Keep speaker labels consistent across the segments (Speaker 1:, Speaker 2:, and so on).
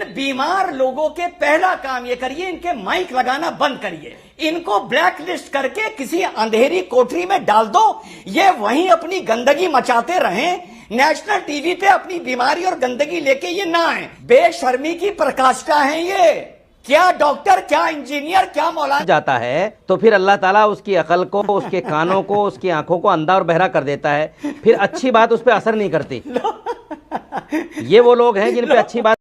Speaker 1: इन बीमार लोगों के पहला काम ये करिए, इनके माइक लगाना बंद करिए, इनको ब्लैक लिस्ट करके किसी अंधेरी कोठरी में डाल दो, ये वहीं अपनी गंदगी मचाते रहें, नेशनल टीवी पे अपनी बीमारी और गंदगी लेके ये ना आए। बेशर्मी की प्रकाष्ठा है ये। क्या डॉक्टर, क्या इंजीनियर, क्या मौलाना
Speaker 2: जाता है तो फिर अल्लाह ताला उसकी अकल को, उसके कानों को, उसकी आंखों को अंधा और बहरा कर देता है, फिर अच्छी बात उस पर असर नहीं करती। ये वो लोग हैं जिन पे अच्छी बात।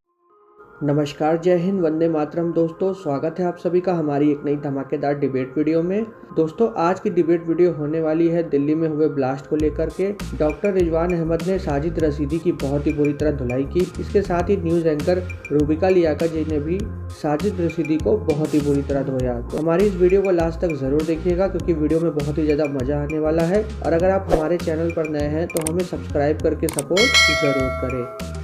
Speaker 3: नमस्कार, जय हिंद, वंदे मातरम। दोस्तों, स्वागत है आप सभी का हमारी एक नई धमाकेदार डिबेट वीडियो में। दोस्तों, आज की डिबेट वीडियो होने वाली है दिल्ली में हुए ब्लास्ट को लेकर के। डॉक्टर रिजवान अहमद ने साजिद रशीदी की बहुत ही बुरी तरह धुलाई की। इसके साथ ही न्यूज़ एंकर रूबिका लियाकत जी ने भी साजिद रशीदी को बहुत ही बुरी तरह धोया। तो हमारी इस वीडियो को लास्ट तक जरूर देखिएगा, क्योंकि वीडियो में बहुत ही ज़्यादा मजा आने वाला है। और अगर आप हमारे चैनल पर नए हैं तो हमें सब्सक्राइब करके सपोर्ट जरूर करें।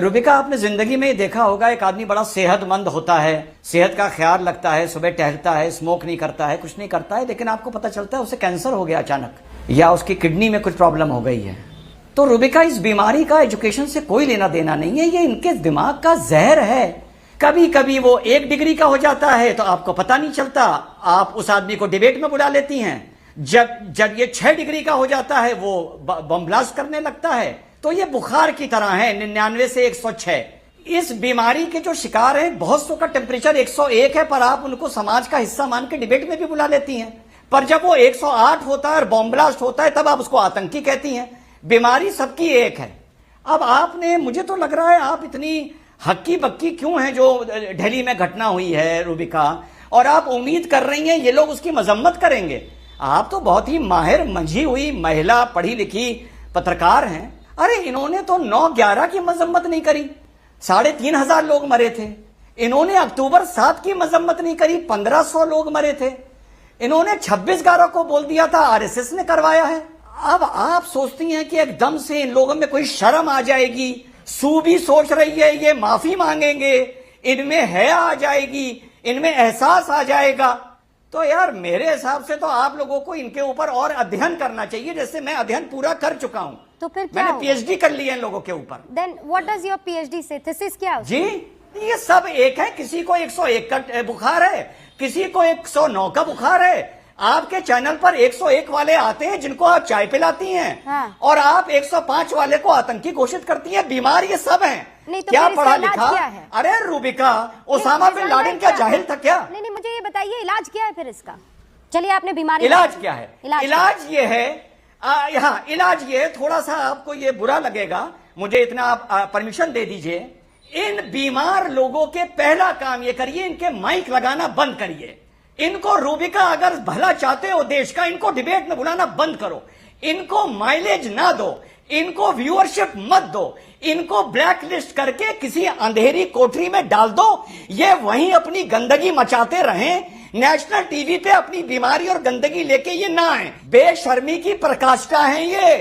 Speaker 1: रूबिका, आपने जिंदगी में देखा होगा, एक आदमी बड़ा सेहतमंद होता है, सेहत का ख्याल रखता है, सुबह टहलता है, स्मोक नहीं करता है, कुछ नहीं करता है, लेकिन आपको पता चलता है उसे कैंसर हो गया अचानक, या उसकी किडनी में कुछ प्रॉब्लम हो गई है। तो रूबिका, इस बीमारी का एजुकेशन से कोई लेना देना नहीं है, ये इनके दिमाग का जहर है। कभी कभी वो 1 डिग्री का हो जाता है तो आपको पता नहीं चलता, आप उस आदमी को डिबेट में बुला लेती हैं। जब ये 6 डिग्री का हो जाता है वो बम ब्लास्ट करने लगता है। तो ये बुखार की तरह है, 99 से 106। इस बीमारी के जो शिकार हैं, बहुत सौ का टेम्परेचर 101 है, पर आप उनको समाज का हिस्सा मान के डिबेट में भी बुला लेती हैं। पर जब वो 108 होता है और बॉम्ब ब्लास्ट होता है, तब आप उसको आतंकी कहती हैं। बीमारी सबकी एक है। अब आपने, मुझे तो लग रहा है आप इतनी हक्की बक्की क्यों हैं जो दिल्ली में घटना हुई है रूबिका, और आप उम्मीद कर रही हैं ये लोग उसकी मजम्मत करेंगे। आप तो बहुत ही माहिर मंझी हुई महिला, पढ़ी लिखी पत्रकार हैं। अरे इन्होंने तो 9/11 की मजम्मत नहीं करी, 3,500 लोग मरे थे। इन्होंने अक्टूबर 7 की मजम्मत नहीं करी, 1,500 लोग मरे थे। इन्होंने 26/11 को बोल दिया था, आरएसएस ने करवाया है। अब आप सोचती हैं कि एकदम से इन लोगों में कोई शर्म आ जाएगी, सू भी सोच रही है ये माफी मांगेंगे, इनमें हया आ जाएगी, इनमें एहसास आ जाएगा। तो यार मेरे हिसाब से तो आप लोगों को इनके ऊपर और अध्ययन करना चाहिए, जैसे मैं अध्ययन पूरा कर चुका हूं।
Speaker 4: तो फिर क्या
Speaker 1: मैंने पीएचडी कर ली है इन लोगों के ऊपर।
Speaker 4: Then what does your PhD से, थीसिस क्या है?
Speaker 1: जी, ये सब एक है। किसी को 101 का बुखार है, किसी को 109 का बुखार है। आपके चैनल पर 101 वाले आते हैं जिनको आप चाय पिलाती हैं।
Speaker 4: हाँ।
Speaker 1: और आप 105 वाले को आतंकी घोषित करती हैं। बीमार ये सब हैं।
Speaker 4: नहीं तो
Speaker 1: क्या
Speaker 4: फिर
Speaker 1: पढ़ा
Speaker 4: इसका
Speaker 1: लिखा?
Speaker 4: क्या है?
Speaker 1: अरे रूबिका, ओसामा बिन लादेन क्या जाहिल था क्या?
Speaker 4: नहीं, मुझे ये बताइए इलाज क्या है फिर इसका। चलिए, आपने बीमारी,
Speaker 1: इलाज क्या है?
Speaker 4: इलाज
Speaker 1: ये है, हाँ इलाज ये है, थोड़ा सा आपको ये बुरा लगेगा, मुझे इतना आप परमिशन दे दीजिए। इन बीमार लोगों के पहला काम ये करिए, इनके माइक लगाना बंद करिए। इनको रूबिका, अगर भला चाहते हो देश का, इनको डिबेट में बुलाना बंद करो, इनको माइलेज ना दो, इनको व्यूअरशिप मत दो, इनको ब्लैक लिस्ट करके किसी अंधेरी कोठरी में डाल दो, ये वहीं अपनी गंदगी मचाते रहें, नेशनल टीवी पे अपनी बीमारी और गंदगी लेके ये ना आए। बेशर्मी की प्रकाष्ठा है ये।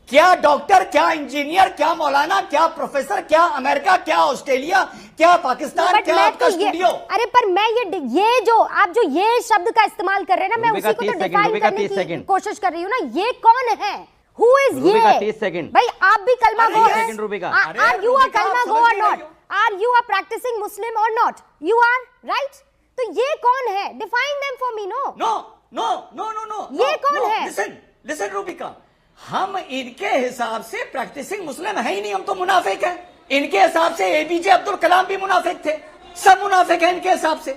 Speaker 1: क्या डॉक्टर, क्या इंजीनियर, क्या मौलाना, क्या प्रोफेसर, क्या अमेरिका, क्या ऑस्ट्रेलिया, क्या पाकिस्तान, क्या आपका स्टूडियो।
Speaker 4: अरे पर मैं ये जो आप जो ये शब्द का इस्तेमाल कर रहे हैं ना, मैं उसी को तो डिफाइन करने की कोशिश कर रही हूँ ना। ये कौन है? Who is ये?
Speaker 2: 30 सेकंड।
Speaker 4: भाई आप भी कलमा गो हैं? Are you a kalma go or not? Are you a practicing Muslim or not? You are, right? तो ये कौन है? Define them for me, no?
Speaker 1: No.
Speaker 4: ये कौन है?
Speaker 1: Listen रूबिका, हम इनके हिसाब से प्रैक्टिसिंग मुस्लिम है ही नहीं, हम तो मुनाफिक हैं। इनके हिसाब से एपीजे अब्दुल कलाम भी मुनाफिक थे, सब मुनाफिक हैं इनके हिसाब से।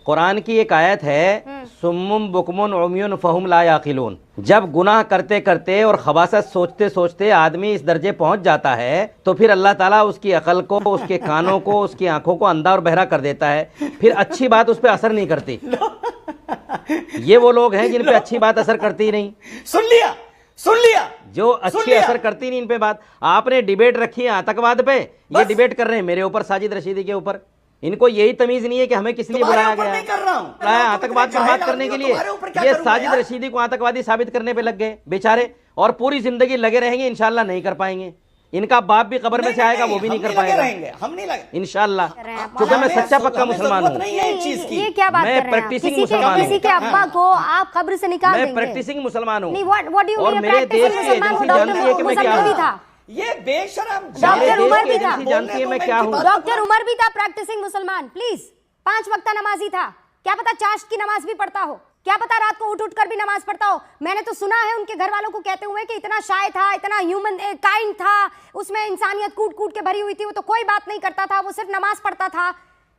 Speaker 2: कुरान की एक आयत है, सुम्मुम बुकमुन उम्युन फहुम ला याकिलून। जब गुनाह करते करते और खबासत सोचते सोचते आदमी इस दर्जे पहुंच जाता है तो फिर अल्लाह ताला उसकी अकल को, उसके कानों को, उसकी आंखों को अंधा और बहरा कर देता है, फिर अच्छी बात उस पर असर नहीं करती। ये वो लोग हैं जिन पे अच्छी बात असर करती ही नहीं।
Speaker 1: सुन लिया
Speaker 2: जो अच्छी असर करती नहीं इन पे बात। आपने डिबेट रखी है आतंकवाद पे, ये डिबेट कर रहे हैं मेरे ऊपर, साजिद रशीदी के ऊपर। इनको यही तमीज नहीं है कि हमें किस लिए बुलाया गया है। आतंकवाद पर बात करने के लिए ये साजिद रशीदी को आतंकवादी साबित करने पे लग गए बेचारे, और पूरी जिंदगी लगे रहेंगे, इंशाल्लाह नहीं कर पाएंगे। इनका बाप भी कब्र में से आएगा, वो भी नहीं कर पाएगा।
Speaker 1: हम नहीं लगे
Speaker 2: इंशाल्लाह,
Speaker 4: रहे हैं।
Speaker 2: क्योंकि मैं सच्चा पक्का
Speaker 1: हमें
Speaker 2: मुसलमान
Speaker 1: जरूरत
Speaker 2: हूँ।
Speaker 1: नहीं है इस चीज की।
Speaker 4: ये क्या बात
Speaker 2: मैं
Speaker 4: कर रहे हैं आप?
Speaker 2: practicing
Speaker 4: किसी के
Speaker 2: मुसलमान हूँ।
Speaker 4: किसी के अब्बा को आप कब्र से निकाल
Speaker 2: मैं
Speaker 4: देंगे?
Speaker 2: प्रैक्टिसिंग मुसलमान हूँ।
Speaker 4: नहीं, what do you
Speaker 2: और
Speaker 4: mean
Speaker 2: मेरे
Speaker 4: practicing
Speaker 2: देश की
Speaker 4: मुसलमान को?
Speaker 2: एजेंसी जानती है कि मैं क्या
Speaker 4: डॉक्टर भी
Speaker 2: हूँ।
Speaker 4: था,
Speaker 1: ये बेशरम
Speaker 4: डॉक्टर उमर भी था।
Speaker 2: जानती है मैं क्या हूँ।
Speaker 4: डॉक्टर उमर भी था प्रैक्टिसिंग मुसलमान। प्लीज, 5 वक्त नमाजी था। क्या पता चाश्त की नमाज भी पढ़ता हो, क्या पता रात को उठ कर भी नमाज पढ़ता हो। मैंने तो सुना है उनके घर वालों को कहते हुए कि इतना शाय था, इतना ह्यूमन काइंड था, उसमें इंसानियत कूट कूट के भरी हुई थी, वो तो कोई बात नहीं करता था, वो सिर्फ नमाज पढ़ता था।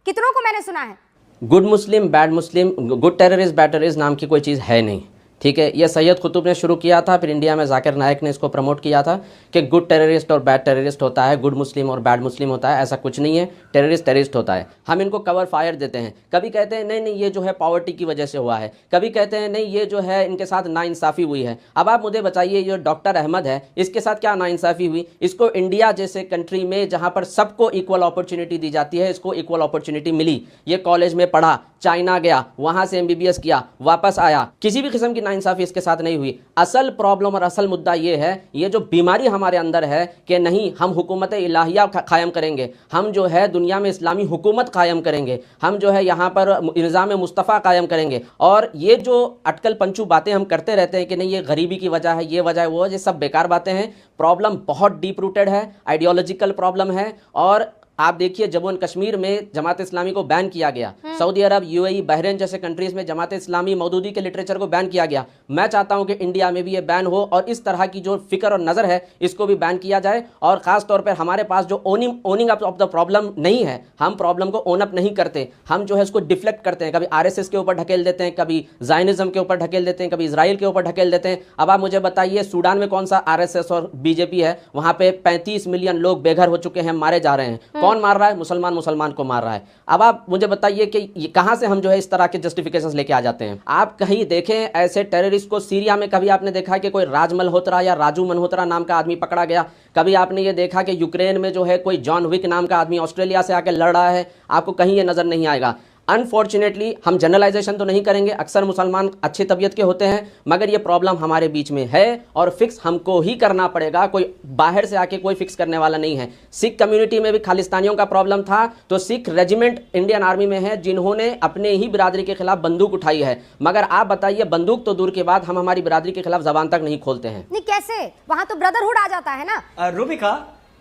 Speaker 4: कितनों को मैंने सुना है।
Speaker 5: गुड मुस्लिम, बैड मुस्लिम, गुड टेररिस्ट, बैड टेररिस्ट नाम की कोई चीज़ है नहीं, ठीक है। ये सैयद कुतुब ने शुरू किया था, फिर इंडिया में जाकिर नायक ने इसको प्रमोट किया था कि गुड टेररिस्ट और बैड टेररिस्ट होता है, गुड मुस्लिम और बैड मुस्लिम होता है। ऐसा कुछ नहीं है, टेररिस्ट टेररिस्ट होता है। हम इनको कवर फायर देते हैं। कभी कहते हैं नहीं नहीं ये जो है पॉवर्टी की वजह से हुआ है, कभी कहते हैं नहीं ये जो है इनके साथ नाइंसाफ़ी हुई है। अब आप मुझे बताइए, ये डॉक्टर अहमद है, इसके साथ क्या नाइंसाफ़ी हुई? इसको इंडिया जैसे कंट्री में जहाँ पर सबको इक्वल अपॉर्चुनिटी दी जाती है, इसको इक्वल अपॉर्चुनिटी मिली। ये कॉलेज में पढ़ा, चाइना गया, वहाँ से MBBS किया, वापस आया, किसी भी किस्म की नाइंसाफ़ी इसके साथ नहीं हुई। असल प्रॉब्लम और असल मुद्दा ये है, ये जो बीमारी हमारे अंदर है कि नहीं हम हुकूमत इलाहिया कायम करेंगे, हम जो है दुनिया में इस्लामी हुकूमत कायम करेंगे, हम जो है यहाँ पर निज़ाम मुस्तफ़ा कायम करेंगे। और ये जो अटकल पंचू बातें हम करते रहते हैं कि नहीं ये गरीबी की वजह है, ये वजह है, वो, ये सब बेकार बातें हैं। प्रॉब्लम बहुत डीप रूटेड है, आइडियोलॉजिकल प्रॉब्लम है। और आप देखिए जम्मू एंड कश्मीर में जमात इस्लामी को बैन किया गया, सऊदी अरब, UAE, बहरीन जैसे कंट्रीज में जमात इस्लामी मौदूदी के लिटरेचर को बैन किया गया। मैं चाहता हूं कि इंडिया में भी ये बैन हो और इस तरह की जो फिक्र और नज़र है इसको भी बैन किया जाए। और ख़ास तौर पर हमारे पास जो owning up of the problem नहीं है, हम प्रॉब्लम को ओन अप नहीं करते, हम जो है इसको डिफ्लेक्ट करते हैं। कभी RSS के ऊपर ढकेल देते हैं, कभी ज़ायनिज़्म के ऊपर ढकेल देते हैं, कभी इसराइल के ऊपर ढकेल देते हैं। अब आप मुझे बताइए सूडान में कौन सा RSS और BJP है? वहाँ पे 35 मिलियन लोग बेघर हो चुके हैं, मारे जा रहे हैं। कौन मार रहा है? मुसलमान को मार रहा है। अब आप मुझे बताइए कि कहां से हम जो है इस तरह के जस्टिफिकेशंस लेके आ जाते हैं। आप कहीं देखें ऐसे टेररिस्ट को सीरिया में, कभी आपने देखा कि कोई राज मल्होत्रा या राजू मल्होत्रा नाम का आदमी पकड़ा गया? कभी आपने ये देखा कि यूक्रेन में जो है कोई जॉन विक नाम का आदमी ऑस्ट्रेलिया से आकर लड़ रहा है? आपको कहीं ये नजर नहीं आएगा। अनफॉर्चुनेटली हम जनरलाइजेशन तो नहीं करेंगे, अक्सर मुसलमान अच्छी तबीयत के होते हैं, मगर ये प्रॉब्लम हमारे बीच में है और फिक्स हमको ही करना पड़ेगा। कोई बाहर से आके कोई फिक्स करने वाला नहीं है। सिख कम्युनिटी में भी खालिस्तानियों का प्रॉब्लम था, तो सिख रेजिमेंट इंडियन आर्मी में है जिन्होंने अपने ही बिरादरी के खिलाफ बंदूक उठाई है। मगर आप बताइए, बंदूक तो दूर के बाद हम हमारी बिरादरी के खिलाफ जबान तक नहीं खोलते हैं।
Speaker 4: नहीं, कैसे? वहां तो ब्रदरहुड आ जाता है ना।
Speaker 1: Rubika,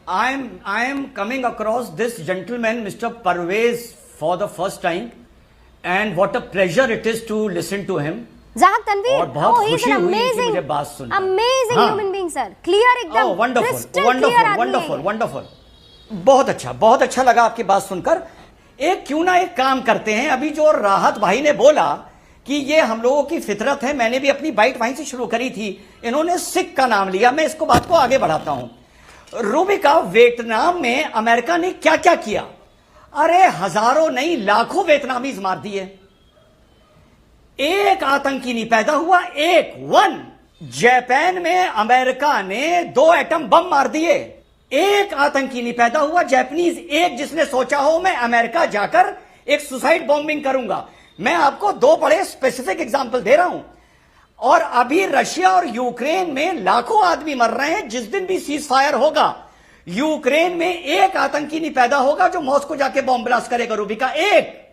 Speaker 1: I am coming across this gentleman, Mr. Parvez, for the first time, and what a pleasure it is to listen to him.
Speaker 4: ज़ाहक Tanveer,
Speaker 1: और बहुत
Speaker 4: oh, he's
Speaker 1: खुशी
Speaker 4: an
Speaker 1: हुई कि
Speaker 4: amazing,
Speaker 1: मुझे बात सुन।
Speaker 4: amazing human being, sir. Clear एकदम,
Speaker 1: Oh, wonderful,
Speaker 4: crystal
Speaker 1: wonderful,
Speaker 4: clear आदमी है
Speaker 1: wonderful,
Speaker 4: ये।
Speaker 1: wonderful. बहुत अच्छा लगा आपकी बात सुनकर। क्यों ना एक काम करते हैं, अभी जो राहत भाई ने बोला कि ये हम लोगों की फितरत है, मैंने भी अपनी बाइट वहीं से शुरू करी थी, इन्होंने सिख का नाम लिया, मैं इसको बात को आगे बढ़ाता हूं। रूबिका, वियतनाम में अमेरिका ने क्या क्या किया? अरे हजारों नहीं लाखों वियतनामीज मार दिए, एक आतंकी नहीं पैदा हुआ, वन। जापान में अमेरिका ने 2 एटम बम मार दिए, एक आतंकी नहीं पैदा हुआ, जापानीज एक जिसने सोचा हो मैं अमेरिका जाकर एक सुसाइड बॉम्बिंग करूंगा। मैं आपको 2 बड़े स्पेसिफिक एग्जांपल दे रहा हूं। और अभी रशिया और यूक्रेन में लाखों आदमी मर रहे हैं। जिस दिन भी सीज फायर होगा, यूक्रेन में एक आतंकी नहीं पैदा होगा जो मॉस्को जाके बॉम्ब ब्लास्ट करेगा। रूबिका, एक